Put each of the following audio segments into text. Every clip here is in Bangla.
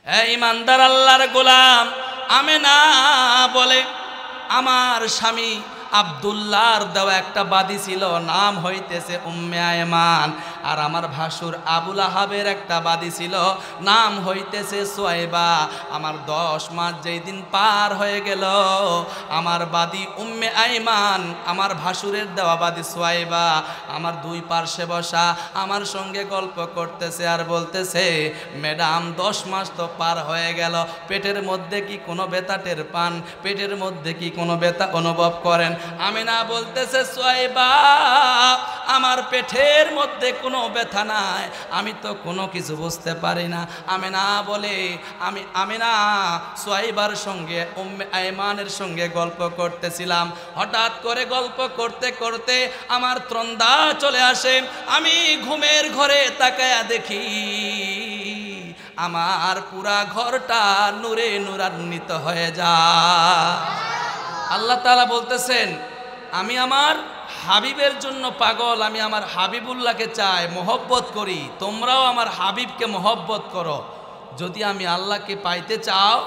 ইমানদার আল্লাহর গোলাম আমেনা বলে, আমার স্বামী আব্দুল্লাহর দেওয়া একটা বাদী ছিল, নাম হইতেছে উম্মে আয়মান। আর আমার ভাসুর আবুল আহাবের একটা বাদী ছিল, নাম হইতেছে সুয়াইবা। আমার 10 মাস যেই দিন পার হয়ে গেল, আমার বাদী উম্মে আয়মান, আমার ভাসুরের দেওয়া বাদী সুয়াইবা আমার দুই পার্শ্বে বসা আমার সঙ্গে গল্প করতেছে আর বলতেছে, ম্যাডাম 10 মাস তো পার হয়ে গেল, পেটের মধ্যে কি কোনো ব্যথা টের পান? পেটের মধ্যে কি কোনো ব্যথা অনুভব করেন? আমিনা বলতেছে, সুয়াইবা আমার পেটের মধ্যে কোনো ব্যথা নাই, আমি তো কোনো কিছু বুঝতে পারি না। আমিনা বলে, আমিনা সুয়াইবার সঙ্গে উম্মে আয়মানের সঙ্গে গল্প করতেছিলাম, হঠাৎ করে গল্প করতে করতে আমার ত্রন্দা চলে আসে। আমি ঘুমের ঘরে তাকায়া দেখি আমার পুরা ঘরটা নূরে নূরান্বিত হয়ে যায়। আল্লাহ তাআলা বলতেছেন, আমি আমার হাবিবের জন্য পাগল, আমি আমার হাবিবুল্লাহকে চাই, মহব্বত করি, তোমরাও আমার হাবিবকে মহব্বত করো। যদি আমি আল্লাহকে পাইতে চাও,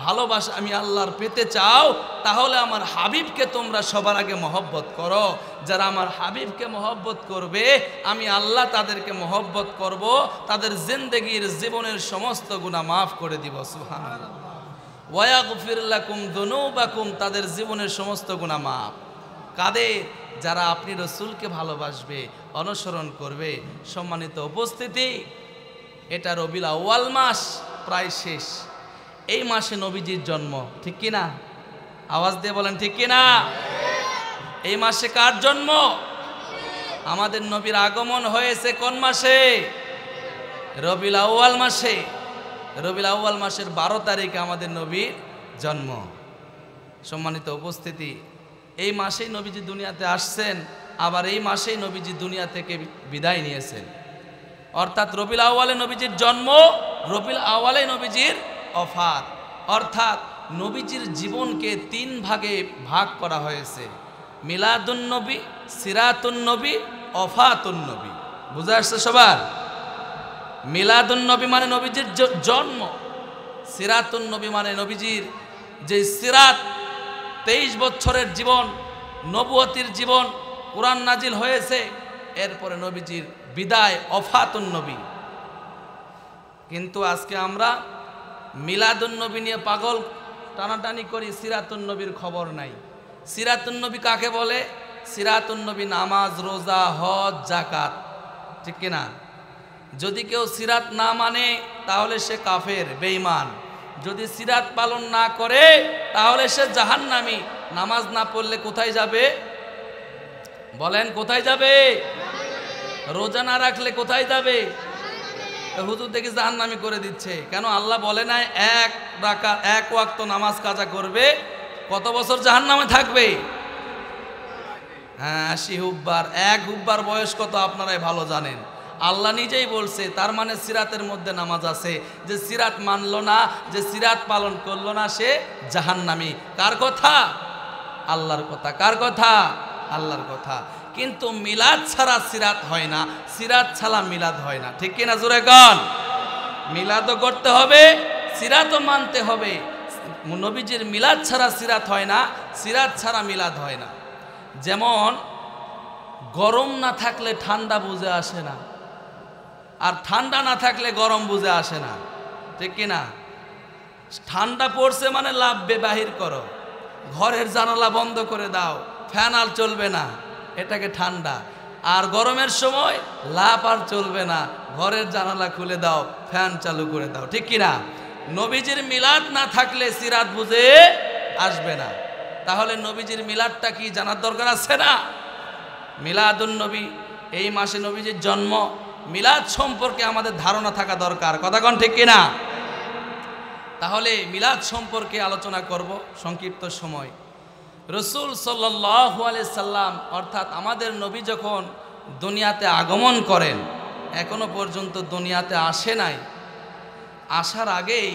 ভালোবাসা আমি আল্লাহর পেতে চাও, তাহলে আমার হাবিবকে তোমরা সবার আগে মহব্বত করো। যারা আমার হাবিবকে মহব্বত করবে, আমি আল্লাহ তাদেরকে মহব্বত করব, তাদের জিন্দেগির জীবনের সমস্ত গুনাহ মাফ করে দিব। সুবহানাল্লাহ। ওয়াগফির লাকুম যুনুবাকুম, তাদের জীবনের সমস্ত গুনাহ মাফ। কাদের? যারা আপনি রসুলকে ভালোবাসবে, অনুসরণ করবে। সম্মানিত উপস্থিতি, এটা রবিউল আউয়াল মাস প্রায় শেষ। এই মাসে নবীজির জন্ম, ঠিক কিনা? আওয়াজ দিয়ে বলেন ঠিক কিনা? এই মাসে কার জন্ম? আমাদের নবীর আগমন হয়েছে কোন মাসে? রবিউল আউয়াল মাসে। রবিউল আউয়াল মাসের 12 তারিখে আমাদের নবীর জন্ম। সম্মানিত উপস্থিতি, এই মাসেই নবীজি দুনিয়াতে আসছেন, আবার এই মাসেই নবীজি দুনিয়া থেকে বিদায় নিয়েছেন। অর্থাৎ রবিউল আউয়ালে নবীজির জন্ম, রবিউল আউয়ালে নবীজির ওফাত। অর্থাৎ নবীজির জীবনকে 3 ভাগে ভাগ করা হয়েছে: মিলাদুন নবী, সিরাতুন নবী, ওফাতুন নবী। বুঝে আসছে সবার? মিলাদুন নবী মানে নবীজির জন্ম, সিরাতুন নবী মানে নবীজির যে সিরাত, 23 বছরের জীবন, নবুয়তির জীবন, কুরআন নাজিল হয়েছে, এরপরে নবীজির বিদায়, ওফাতুন নবী। কিন্তু আজকে আমরা মিলাদুন নবী নিয়ে পাগল টানাটানি করি, সিরাতুন নবীর খবর নাই। সিরাতুন নবী কাকে বলে? সিরাতুন নবী নামাজ, রোজা, হজ, যাকাত, ঠিক কিনা? যদি কেউ সিরাত না মানে তাহলে সে কাফের, বেঈমান। যদি সিরাত পালন না করে তাহলে সে জাহান্নামী। নামাজ না পড়লে কোথায় যাবে? বলেন কোথায় যাবে? রোজা না রাখলে কোথায় যাবে? হুজুর দেখি জাহান্নামী করে দিচ্ছে কেন? আল্লাহ বলে নাই এক ওয়াক্ত নামাজ কাজা করবে কত বছর জাহান্নামে থাকবে? হ্যাঁ, 80 হুব্বার। 1 হুব্বার বয়স কত আপনারাই ভালো জানেন। আল্লাহ নিজেই বলছে, তার মানে সিরাতের মধ্যে নামাজ আছে। যে সিরাত মানলো না, যে সিরাত পালন করলো না, সে জাহান্নামী। কার কথা? আল্লাহর কথা। কার কথা? আল্লাহর কথা। কিন্তু মিলাদ ছাড়া সিরাত হয় না, সিরাত ছাড়া মিলাদ হয় না, ঠিক কিনা? জোরে কন। মিলাদও করতে হবে, সিরাতও মানতে হবে। নবীজির মিলাদ ছাড়া সিরাত হয় না, সিরাত ছাড়া মিলাদ হয় না। যেমন গরম না থাকলে ঠান্ডা বুঝে আসে না, আর ঠান্ডা না থাকলে গরম বুঝে আসে না, ঠিক কিনা? ঠান্ডা পড়ছে মানে লাভবে বাহির করো, ঘরের জানালা বন্ধ করে দাও, ফ্যান আর চলবে না, এটাকে ঠান্ডা। আর গরমের সময় লাভ আর চলবে না, ঘরের জানালা খুলে দাও, ফ্যান চালু করে দাও, ঠিক কিনা? নবীজির মিলাদ না থাকলে সিরাত বুঝে আসবে না। তাহলে নবীজির মিলাদটা কি জানার দরকার আছে না? মিলাদুন নবী, এই মাসে নবীজির জন্ম। মিলাদ সম্পর্কে আমাদের ধারণা থাকা দরকার, কথা কোন ঠিক কিনা? তাহলে মিলাদ সম্পর্কে আলোচনা করব সংক্ষিপ্ত সময়। রসুল সাল্লাল্লাহু আলাইহি সাল্লাম, অর্থাৎ আমাদের নবী যখন দুনিয়াতে আগমন করেন, এখনো পর্যন্ত দুনিয়াতে আসে নাই। আসার আগেই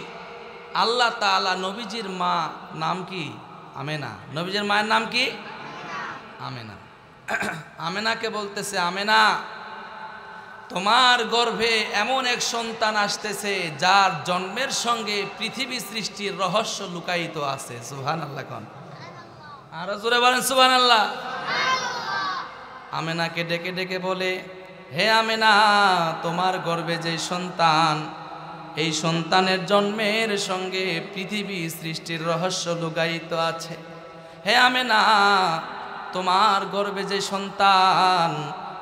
আল্লাহ তাআলা নবীজির মা নাম কি? আমেনা। নবীজির মায়ের নাম কি? আমেনা। আমেনাকে বলতেছে, আমেনা তোমার গর্ভে এমন এক সন্তান আসতেছে যার জন্মের সঙ্গে পৃথিবী সৃষ্টির রহস্য লুকায়িত আছে। সুবহানাল্লাহ কোন আরো জোরে বলেন সুবহানাল্লাহ। আমেনাকে ডেকে ডেকে বলে, হে আমেনা, তোমার গর্ভে যে সন্তান, এই সন্তানের জন্মের সঙ্গে পৃথিবী সৃষ্টির রহস্য লুকায়িত আছে। হে আমেনা, তোমার গর্ভে যে সন্তান,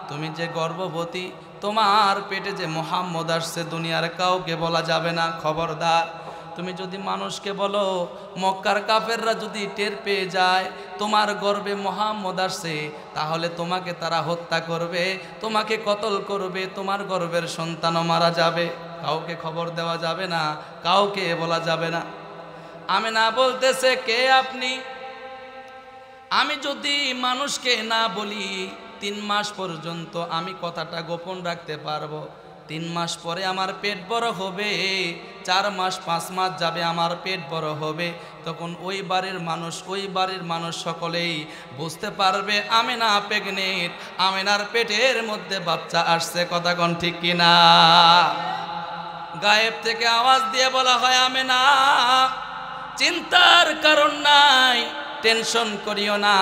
তুমি যে গর্ভবতী, তোমার পেটে যে মুহাম্মদ আসছে, দুনিয়ার কাউকে বলা যাবে না, খবরদার। তুমি যদি মানুষকে বলো, মক্কার কাফেররা যদি টের পেয়ে যায় তোমার গর্ভে মুহাম্মদ আসছে, তাহলে তোমাকে তারা হত্যা করবে, তোমাকে কতল করবে, তোমার গর্ভের সন্তানও মারা যাবে। কাউকে খবর দেওয়া যাবে না, কাউকে বলা যাবে না। আমেনা বলতেছে, কে আপনি? আমি যদি মানুষকে না বলি 3 মাস পর্যন্ত আমি কথাটা গোপন রাখতে পারবো। 3 মাস পরে আমার পেট বড় হবে, 4 মাস 5 মাস যাবে আমার পেট বড় হবে, তখন ওই বাড়ির মানুষ সকলেই বুঝতে পারবে আমেনা প্রেগনেন্ট, আমেনার পেটের মধ্যে বাচ্চা আসছে। কথা কোন ঠিক কিনা? গায়েব থেকে আওয়াজ দিয়ে বলা হয়, আমেনা, চিন্তার কারণ নাই, টেনশন করিও না।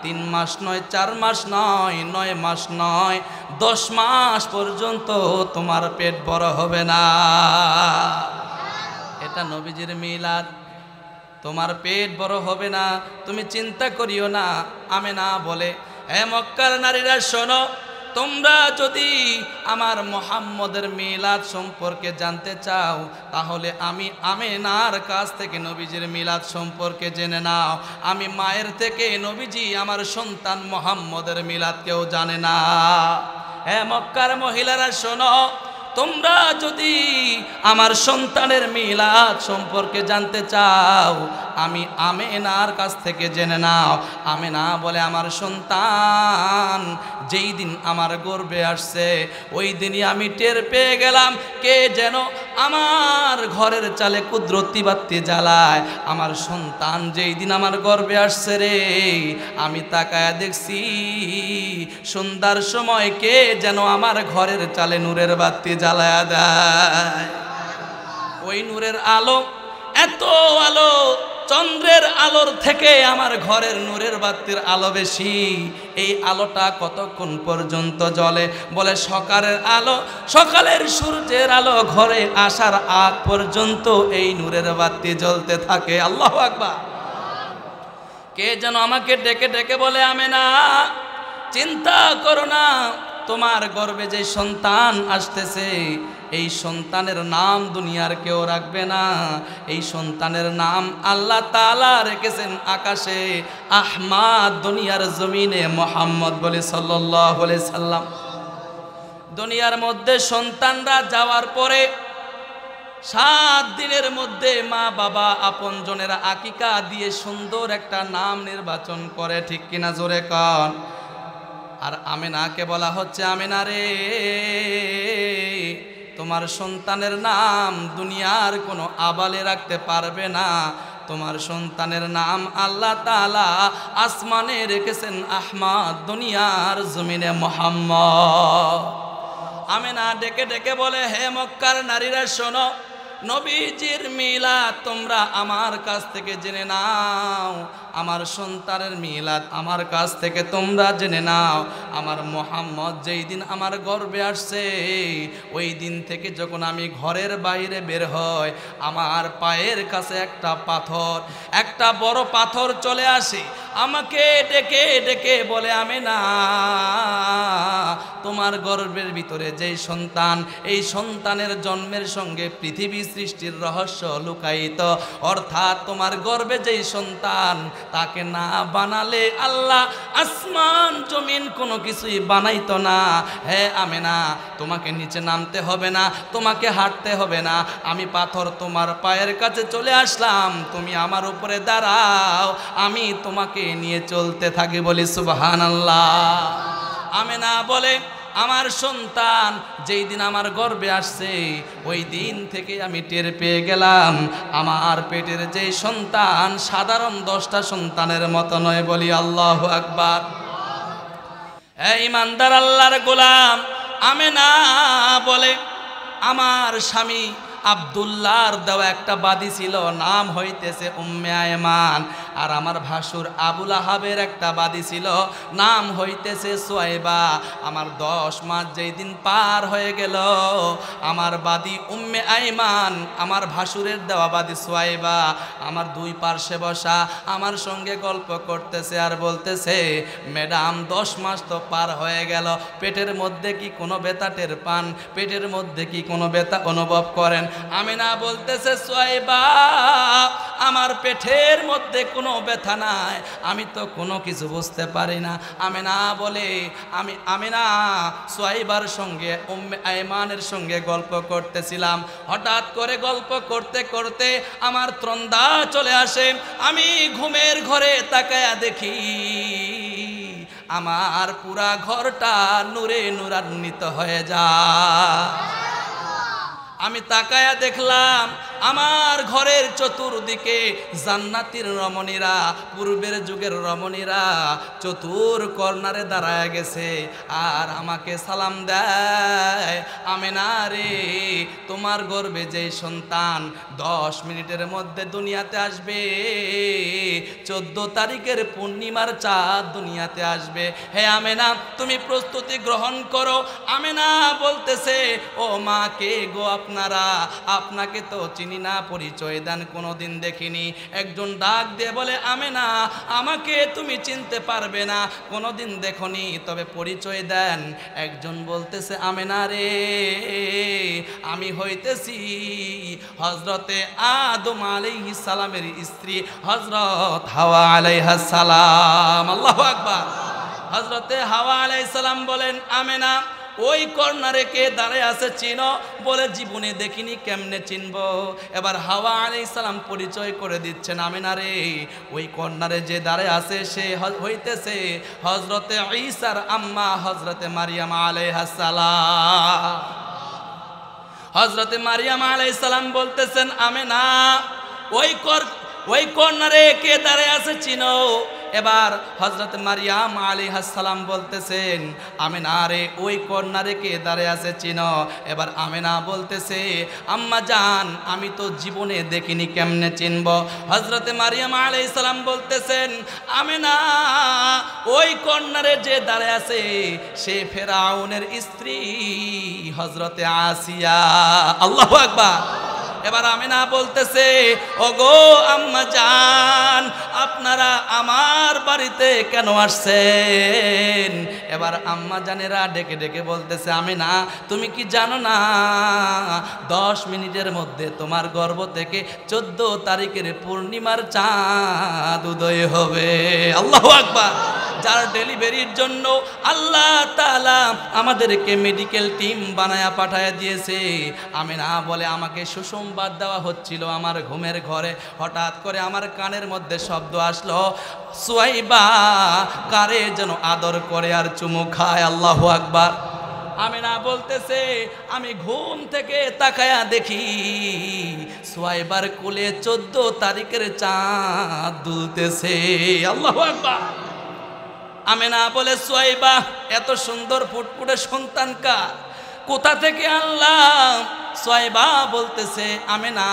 3 মাস নয়, 4 মাস নয়, 9 মাস নয়, 10 মাস পর্যন্ত তোমার পেট বড় হবে না। এটা নবীজির মিলাদ। তোমার পেট বড় হবে না, তুমি চিন্তা করিও না। আমেনা বলে, হে মক্কার নারীরা শোনো, তোমরা যদি আমার মুহাম্মদের মিলাদ সম্পর্কে জানতে চাও, তাহলে আমি আমেনার কাছ থেকে নবীজির মিলাদ সম্পর্কে জেনে নাও। আমি মায়ের থেকে নবীজি আমার সন্তান মুহাম্মদের মিলাদ কেউ জানে না। হে মক্কার মহিলারা শোনো, তোমরা যদি আমার সন্তানের মিলাদ সম্পর্কে জানতে চাও, আমি আমেনার কাছ থেকে জেনে নাও। আমেনা বলে, আমার সন্তান যেই দিন আমার গর্ভে আসছে, ওই দিনই আমি টের পেয়ে গেলাম কে যেন আমার ঘরের চালে কুদরতি বাতি জ্বালায়। আমার সন্তান যেই দিন আমার গর্ভে আসছে রে, আমি তাকায়া দেখছি সন্ধ্যার সময় কে যেন আমার ঘরের চালে নূরের বাতি জ্বালায়া দেয়। ওই নূরের আলো, এত আলো, চন্দ্রের আলোর থেকে আমার ঘরের নূরের বাতির আলো বেশি। এই আলোটা কতক্ষণ পর্যন্ত জ্বলে? বলে সকালের আলো, সকালের সূর্যের আলো ঘরে আসার আগ পর্যন্ত এই নূরের বাতি জ্বলতে থাকে। আল্লাহু আকবার। কে যেন আমাকে ডেকে ডেকে বলে, আমেনা, চিন্তা করো না, তোমার গর্ভে যে সন্তান আসতেছে, এই সন্তানের নাম দুনিয়ার কেউ রাখবে না। এই সন্তানের নাম আল্লাহ তাআলা রেখেছেন আকাশে আহমদ, দুনিয়ার জমিনে মুহাম্মদ বলে সাল্লাল্লাহু আলাইহি সাল্লাম। দুনিয়ার মধ্যে সন্তানরা যাওয়ার পরে 7 দিনের মধ্যে মা বাবা আপনজনেরা আকিকা দিয়ে সুন্দর একটা নাম নির্বাচন করে। ঠিক কিনা? জোরে কন। আর আমেনাকে বলা হচ্ছে, আমেনা রে, তোমার সন্তানের নাম দুনিয়ার কোনো আবালে রাখতে পারবে না। তোমার সন্তানের নাম আল্লাহ তাআলা আসমানে রেখেছেন আহমদ, দুনিয়ার জমিনে মুহাম্মদ। আমেনা ডেকে ডেকে বলে, হে মক্কার নারীরা শোনো, নবীজির মিলাদ তোমরা আমার কাছ থেকে জেনে নাও। আমার সন্তানের মিলাদ আমার কাছ থেকে তোমরা জেনে নাও। আমার মুহাম্মদ যেই দিন আমার গর্ভে আসছে, ওই দিন থেকে যখন আমি ঘরের বাইরে বের হই, আমার পায়ের কাছে একটা বড় পাথর চলে আসে। আমাকে ডেকে ডেকে বলে, আমেনা, তোমার গর্ভের ভিতরে যেই সন্তান, এই সন্তানের জন্মের সঙ্গে পৃথিবী সৃষ্টির রহস্য লুকায়িত। অর্থাৎ তোমার গর্ভে যেই সন্তান, তাকে না বানালে আল্লাহ আসমান জমিন কোনো কিছুই বানাইতো না। হে আমেনা, তোমাকে নিচে নামতে হবে না, তোমাকে হাঁটতে হবে না। আমি পাথর তোমার পায়ের কাছে চলে আসলাম, তুমি আমার উপরে দাঁড়াও, আমি তোমাকে নিয়ে চলতে থাকি। বলি সুবহানাল্লাহ। আমেনা বলে, আমার সন্তান যেই দিন আমার গর্ভে আসছে, ওই দিন থেকে আমি টের পেয়ে গেলাম আমার পেটের যে সন্তান সাধারণ 10টা সন্তানের মতো নয়। বলি আল্লাহু আকবার। এই ইমানদার আল্লাহর গোলাম, আমেনা বলে আমার স্বামী আব্দুল্লাহর দেওয়া একটা বাদী ছিল, নাম হইতেছে উম্মে আয়মান। আর আমার ভাসুর আবুল আহাবের একটা বাদী ছিল, নাম হইতেছে সুয়াইবা। আমার 10 মাস যেই দিন পার হয়ে গেল, আমার বাদী উম্মে আয়মান, আমার ভাসুরের দেওয়া বাদী সুয়াইবা আমার দুই পার্শ্বে বসা আমার সঙ্গে গল্প করতেছে আর বলতেছে, ম্যাডাম 10 মাস তো পার হয়ে গেল, পেটের মধ্যে কি কোনো ব্যথা টের পান? পেটের মধ্যে কি কোনো ব্যথা অনুভব করেন? আমিনা বলতেছে, সুয়াইবা আমার পেটের মধ্যে কোনো ব্যথা নাই, আমি তো কোনো কিছু বুঝতে পারি না। আমিনা বলে আমিনা সুয়াইবার সঙ্গে উম্মে আয়মানের সঙ্গে গল্প করতেছিলাম, হঠাৎ করে গল্প করতে করতে আমার ত্রন্দা চলে আসে। আমি ঘুমের ঘরে তাকায়া দেখি আমার পুরা ঘরটা নূরে নূরান্বিত হয়ে যায়। আমি তাকায়া দেখলাম আমার ঘরের চতুর্দিকে জান্নাতের রমণীরা, পূর্বের যুগের রমণীরা চতুর কর্নারে দাঁড়ায় গেছে আর আমাকে সালাম দেয়, আমেনা রে তোমার গর্ভে যে সন্তান 10 মিনিটের মধ্যে দুনিয়াতে আসবে, 14 তারিখের পূর্ণিমার চাঁদ দুনিয়াতে আসবে, হে আমেনা তুমি প্রস্তুতি গ্রহণ করো। আমেনা বলতেছে, ও মা কে গো আপনারা? আপনাকে তো চিনি না, পরিচয় দেন, কোনোদিন দেখিনি। একজন ডাক দিয়ে বলে, আমেনা আমাকে তুমি চিনতে পারবে না, কোনোদিন দেখনি, তবে পরিচয় দেন। একজন বলতেছে, আমেনা রে আমি হইতেছি হযরতে আদম আলাইহিস সালামের স্ত্রী হযরত হাওয়া আলাইহাস সালাম। আল্লাহু আকবার। হযরতে হাওয়া আলাইহিস সালাম বলেন, আমেনা ওই কর্নারে কে দাঁড়ায় আছে চিনো? বলে জীবনে দেখিনি, কেমনে চিনবো? এবার হাওয়া আলাইহিস সালাম পরিচয় করে দিচ্ছেন, আমেনা রে ওই কর্নারে যে দাঁড়ায় আছে সে হইতেছে হযরতে ঈসার আম্মা হযরতে মারিয়াম আলাইহাস সালাম। হযরতে মারিয়াম আলাইহিস সালাম বলতেছেন, আমেনা ওই কর্নারে কে দাঁড়ায় আছে চিনো? এবার হযরত মারিয়াম আলাইহিস সালাম বলতেছেন, আমেনা রে ওই কর্নারে কে দাঁড়ায় আছে চিনো? এবার আমেনা বলতেছে, আম্মা জান আমি তো জীবনে দেখিনি, কেমনে চিনব? হযরত মারিয়াম আলাইহিস সালাম বলতেছেন, আমেনা ওই কর্নারে যে দাঁড়ায় আছে সে ফেরাউনের স্ত্রী হযরতে আসিয়া। আল্লাহু আকবার। এবার আমেনা বলতেছে, ওগো আম্মা জান আপনারা আমার বাড়িতে কেন আসছেন? এবার আম্মা জানেরা ডেকে ডেকে বলতেছে, আমেনা তুমি কি জানো না 10 মিনিটের মধ্যে তোমার গর্ভ থেকে 14 তারিখের পূর্ণিমার চাঁদ উদয় হবে। আল্লাহু আকবার। যার ডেলিভারির জন্য আল্লাহ তাআলা আমাদেরকে মেডিকেল টিম বানায়া পাঠায় দিয়েছে। আমেনা বলে আমাকে সুসংবাদ দেওয়া হচ্ছিল আমার ঘুমের ঘরে, হঠাৎ করে আমার কানের মধ্যে শব্দ আসলো, সুয়াইবা কারে যেন আদর করে আর চুমু খায়। আল্লাহু আকবার। আমেনা বলতেছে, আমি ঘুম থেকে তাকায়া দেখি সুয়াইবার কোলে 14 তারিখের চাঁদ দুলতেছে। আল্লাহু আকবার। আমেনা বলে, সুয়াইবা এত সুন্দর ফুটফুটে সন্তান কার? কোথা থেকে আনলাম? সুয়াইবা বলতেছে, আমেনা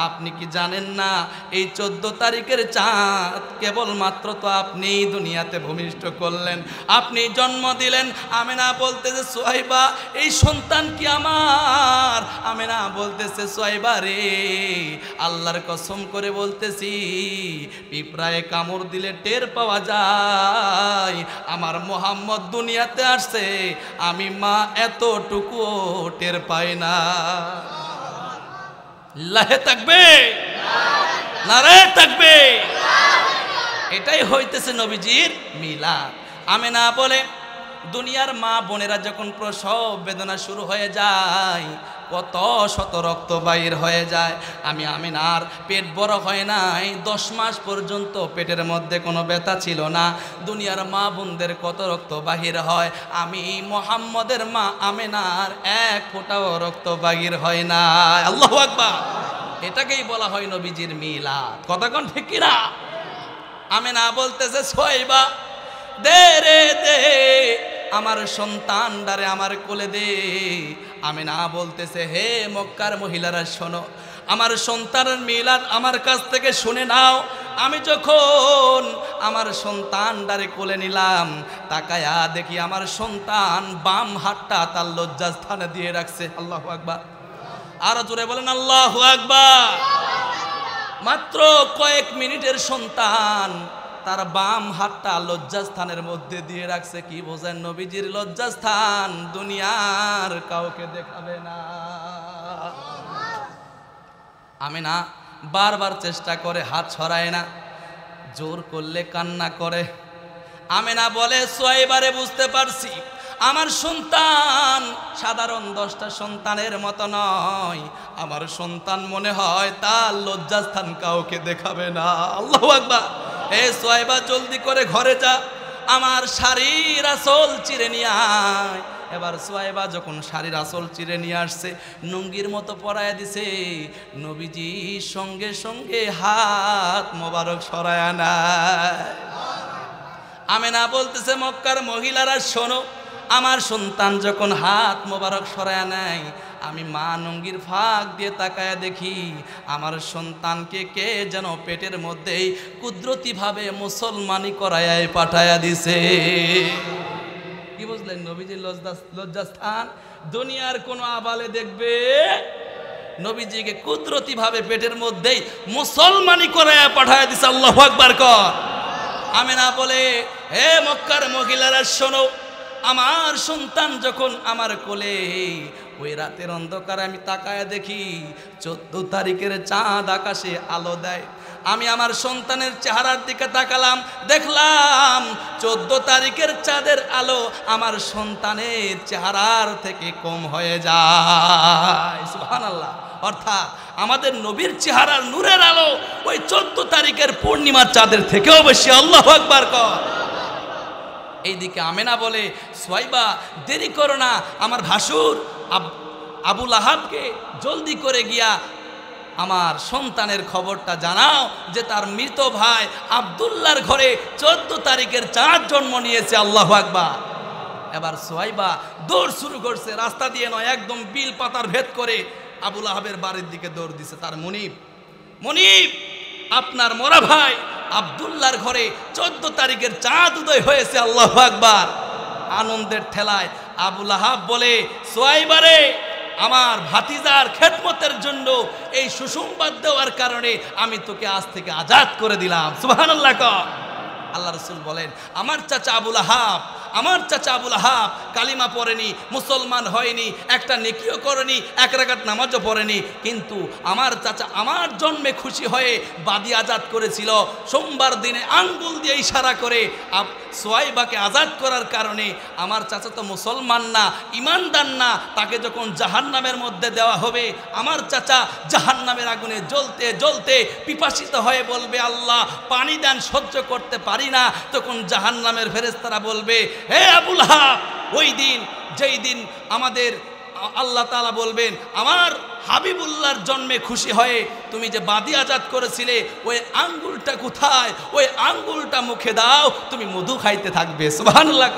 আপনি কি জানেন না এই 14 তারিখের চাঁদ কেবলমাত্র তো আপনি দুনিয়াতে ভূমিষ্ঠ করলেন, আপনি জন্ম দিলেন। আমেনা বলতেছে, সুয়াইবা এই সন্তান কি আমার? আমেনা বলতেছে, সুয়াইবা রে আল্লাহর কসম করে বলতেছি পিঁপড়ায় কামড় দিলে টের পাওয়া যায় আমার মুহাম্মদ দুনিয়াতে আসছে, আমি মা এতটুকুও টের পাই না। লাহে থাকবে, নারে থাকবে। এটাই হইতেছে নবীজির মিলাদ। আমেনা বলে, দুনিয়ার মা বোনেরা যখন প্রসব বেদনা শুরু হয়ে যায়, কত শত রক্ত বাইর হয়ে যায়। আমি আমেনার পেট বড় হয় নাই, 10 মাস পর্যন্ত পেটের মধ্যে কোনো ব্যথা ছিল না। দুনিয়ার মা বোনদের কত রক্ত বাহির হয়, আমি মুহাম্মদের মা আমেনার 1 ফোঁটাও রক্ত বাহির হয় না। আল্লাহু আকবার। এটাকেই বলা হয় নবীজির মিলাদ। কথা কোন ঠিক কিনা? আমেনা বলতেছে, সুয়াইবা দে রে দে আমার সন্তানটারে আমার কোলে দে। আমিনা বলতেছে, হে মক্কার মহিলারা শোনো, আমার সন্তানের মিলাদ আমার কাছ থেকে শুনে নাও। আমি যখন আমার সন্তানটারে কোলে নিলাম, তাকায়া দেখি আমার সন্তান বাম হাতটা তার লজ্জাস্থানে দিয়ে রাখছে। আল্লাহু আকবার। আরো জোরে বলেন আল্লাহু আকবার। মাত্র কয়েক মিনিটের সন্তান তার বাম হাতটা লজ্জাস্থানের মধ্যে দিয়ে রাখছে। কি বোঝেন? নবীজির লজ্জাস্থান দুনিয়ার কাউকে দেখাবে না। আমিনা বারবার চেষ্টা করে, হাত ছড়ায় না, জোর করলে কান্না করে। আমিনা বলে, সোয়াইবারে বুঝতে পারছি আমার সন্তান সাধারণ 10টা সন্তানের মতো নয়, আমার সন্তান মনে হয় তার লজ্জাস্থান কাউকে দেখাবে না। আল্লাহু আকবার। এ সোয়াইবা, জলদি করে ঘরে যা, আমার শাড়ির আঁচল চিরে নিয়ে আয়। এবার সোয়াইবা যখন শাড়ির আঁচল চিরে নিয়ে আসছে, নুঙ্গির মতো পরায় দিছে, নবীজি সঙ্গে সঙ্গে হাত মোবারক সরায় নেয়। আমিনা বলতেছে, মক্কার মহিলারা শোনো, আমার সন্তান যখন হাত মোবারক সরায় নেয়, আমি মা নুঙ্গির ফাঁক দিয়ে তাকায় দেখি আমার সন্তানকে কে যেন পেটের মধ্যেই কুদরতিভাবে মুসলমানি করায় পাঠায়া দিছে। কি বুঝলেন? নবীজির লজ্জাস্থান দুনিয়ার কোন আবালে দেখবে? নবীজিকে কুদরতিভাবে পেটের মধ্যেই মুসলমানি করায় পাঠায়া দিছে। আল্লাহু আকবার কর। আমিনা বলে, হে মক্কার মহিলারা শোনো, আমার সন্তান যখন আমার কোলে, ওই রাতের অন্ধকারে আমি তাকায় দেখি 14 তারিখের চাঁদ আকাশে আলো দেয়। আমি আমার সন্তানের চেহারার দিকে তাকালাম, দেখলাম 14 তারিখের চাঁদের আলো আমার সন্তানের চেহারার থেকে কম হয়ে যায়। সুবহানাল্লাহ। অর্থাৎ আমাদের নবীর চেহারার নূরের আলো ওই 14 তারিখের পূর্ণিমার চাঁদের থেকেও বেশি। আল্লাহু আকবার কর। এইদিকে আমেনা বলে, সোয়াইবা দেরি করো না, আমার ভাসুর আবু লাহাবকে জলদি করে গিয়া আমার সন্তানের খবরটা জানাও যে তার মৃত ভাই আব্দুল্লাহর ঘরে 14 তারিখের চাঁদ জন্ম নিয়েছে। আল্লাহু আকবার। এবার সোয়াইবা দৌড় শুরু করছে, রাস্তা দিয়ে নয়, একদম বিল পাতার ভেদ করে আবু লাহাবের বাড়ির দিকে দৌড় দিছে। তার মনিব, আপনার মরা ভাই আব্দুল্লাহর ঘরে 14 তারিখের চাঁদ উদয় হয়েছে। আল্লাহু আকবার। আনন্দের ঠেলায় আবু লাহাব বলে, সোয়াইবারে, আমার ভাতিজার খেদমতের জন্য এই সুসংবাদ দেওয়ার কারণে আমি তোকে আজ থেকে আজাদ করে দিলাম। সুবহানাল্লাহ। আল্লাহ রাসূল বলেন, আমার চাচা আবু লাহাব কালিমা পড়েনি, মুসলমান হয়নি, একটা নেকিও করেনি, 1 রাকাত নামাজও পড়েনি, কিন্তু আমার চাচা আমার জন্মে খুশি হয়ে বাদী আজাদ করেছিল। সোমবার দিনে আঙ্গুল দিয়ে ইশারা করে সোয়াইবাকে আজাদ করার কারণে আমার চাচা তো মুসলমান না, ইমানদার না, তাকে যখন জাহান্নামের মধ্যে দেওয়া হবে, আমার চাচা জাহান্নামের আগুনে জ্বলতে জ্বলতে পিপাসিত হয়ে বলবে, আল্লাহ পানি দেন, সহ্য করতে পারি না। তখন জাহান্নামের ফেরেশতারা বলবে, হে আবু লাহাব, ওই দিন যেই দিন আমাদের আল্লাহ তাআলা বলবেন, আমার হাবিবুল্লাহর জন্মে খুশি হয়ে তুমি যে বাদী আজাদ করেছিলে, ওই আঙ্গুলটা কোথায়? ওই আঙ্গুলটা মুখে দাও, তুমি মধু খাইতে থাকবে। সুবহানাল্লাহ।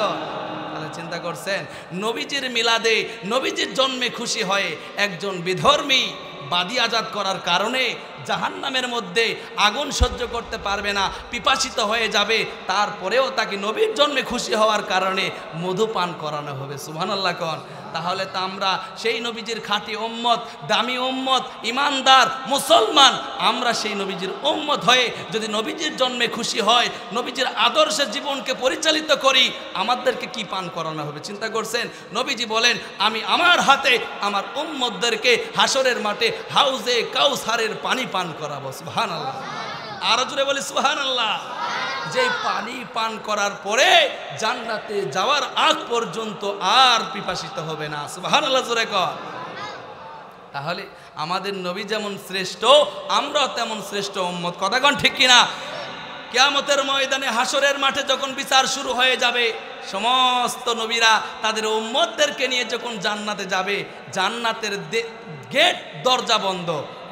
তাহলে চিন্তা করছেন, নবীজির মিলাদে, নবীজির জন্মে খুশি হয়ে একজন বিধর্মী বাদী আজাদ করার কারণে জাহান্নামের মধ্যে আগুন সহ্য করতে পারবে না, পিপাসিত হয়ে যাবে, তারপরেও তাকে নবীর জন্মে খুশি হওয়ার কারণে মধু পান করানো হবে। সুবহানাল্লাহ। কোন তাহলে তো আমরা সেই নবীজির খাঁটি উম্মত, দামি উম্মত, ইমানদার মুসলমান, আমরা সেই নবীজির উম্মত হয়ে যদি নবীজির জন্মে খুশি হয়, নবীজির আদর্শে জীবনকে পরিচালিত করি, আমাদেরকে কি পান করানো হবে? চিন্তা করছেন? নবীজি বলেন, আমি আমার হাতে আমার উম্মতদেরকে হাসরের মাঠে হাউজে কাউসারের পানি পান করাবো। সুবহানাল্লাহ। আরো জোরে বলি সুবহানাল্লাহ। যে পানি পান করার পরে জান্নাতে যাওয়ার আগ পর্যন্ত আর পিপাসিত হবে না। সুবহানাল্লাহ জোরে কর। তাহলে আমাদের নবী যেমন শ্রেষ্ঠ, আমরাও তেমন শ্রেষ্ঠ উম্মত। কথা কোন ঠিক কিনা? কিয়ামতের ময়দানে হাসরের মাঠে যখন বিচার শুরু হয়ে যাবে, সমস্ত নবীরা তাদের উম্মতদেরকে নিয়ে যখন জান্নাতে যাবে, জান্নাতের গেট দরজা বন্ধ,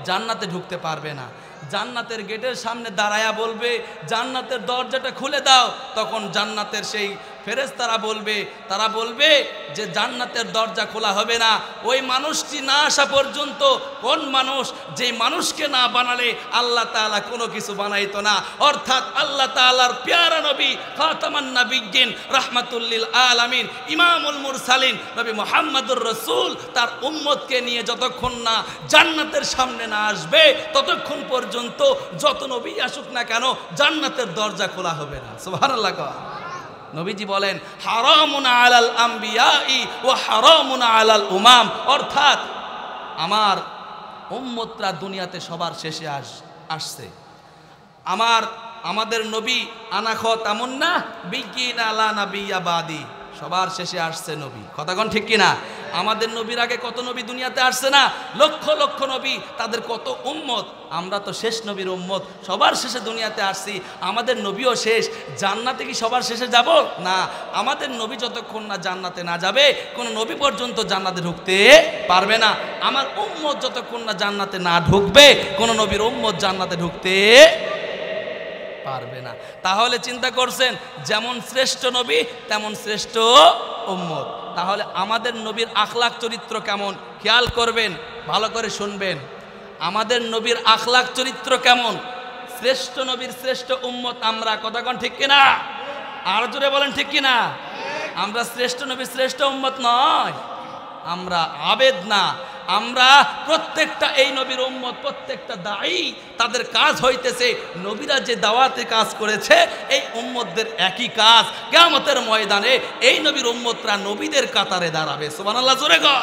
জান্নাতে ঢুকতে পারবে না। জান্নাতের গেটের সামনে দাঁড়ায়া বলবে, জান্নাতের দরজাটা খুলে দাও। তখন জান্নাতের সেই ফেরেশতারা বলবে, তারা বলবে যে জান্নাতের দরজা খোলা হবে না ওই মানুষটি না আসা পর্যন্ত। কোন মানুষ? যে মানুষকে না বানালে আল্লাহ তাআলা কোনো কিছু বানাইতো না। অর্থাৎ আল্লাহ তাআলার প্যারা নবী খাতামান নাবিয়্যিন রাহমাতুল লিল আলামিন ইমামুল মুরসালিন নবী মুহাম্মদুর রাসূল তার উম্মতকে নিয়ে যতক্ষণ না জান্নাতের সামনে না আসবে ততক্ষণ পর্যন্ত যত নবী আসুক না কেন জান্নাতের দরজা খোলা হবে না। সুবহানাল্লাহ। নবীজি বলেন হারামুন আলাল আম্বিয়াই ওয়া হারামুন আলাল উমাম, অর্থাৎ আমার উম্মতরা দুনিয়াতে সবার শেষে আসছে। আমাদের নবী আনা খাতামুন নাবিয়্যিন লা নাবিয়্যা বাদি, সবার শেষে আসছে নবী। কথাগণ ঠিক কিনা? আমাদের নবীর আগে কত নবী দুনিয়াতে আসছে না? লক্ষ লক্ষ নবী, তাদের কত উম্মত। আমরা তো শেষ নবীর উম্মত, সবার শেষে দুনিয়াতে আসছি। আমাদের নবীও শেষ। জান্নাতে কি সবার শেষে যাব? না, আমাদের নবী যতক্ষণ না জান্নাতে না যাবে কোনো নবী পর্যন্ত জান্নাতে ঢুকতে পারবে না। আমার উম্মত যতক্ষণ না জান্নাতে না ঢুকবে কোনো নবীর উম্মত জান্নাতে ঢুকতে পারবে না। তাহলে চিন্তা করছেন, যেমন শ্রেষ্ঠ নবী তেমন শ্রেষ্ঠ উম্মত। তাহলে আমাদের নবীর আখলাক চরিত্র কেমন খেয়াল করবেন, ভালো করে শুনবেন। আমাদের নবীর আখলাক চরিত্র কেমন? শ্রেষ্ঠ নবীর শ্রেষ্ঠ উম্মত আমরা। কথাগণ ঠিক কিনা? আর জোরে বলেন ঠিক কিনা? আমরা শ্রেষ্ঠ নবীর শ্রেষ্ঠ উম্মত নয়, আমরা আবেদ না। আমরা প্রত্যেকটা এই নবীর উম্মত, প্রত্যেকটা দায়ী, তাদের কাজ হইতেছে নবীরা যে দাওয়াতে কাজ করেছে এই উম্মতদের একই কাজ। কিয়ামতের ময়দানে এই নবীর উম্মতরা নবীদের কাতারে দাঁড়াবে। সুবহানাল্লাহ, জোরে গো।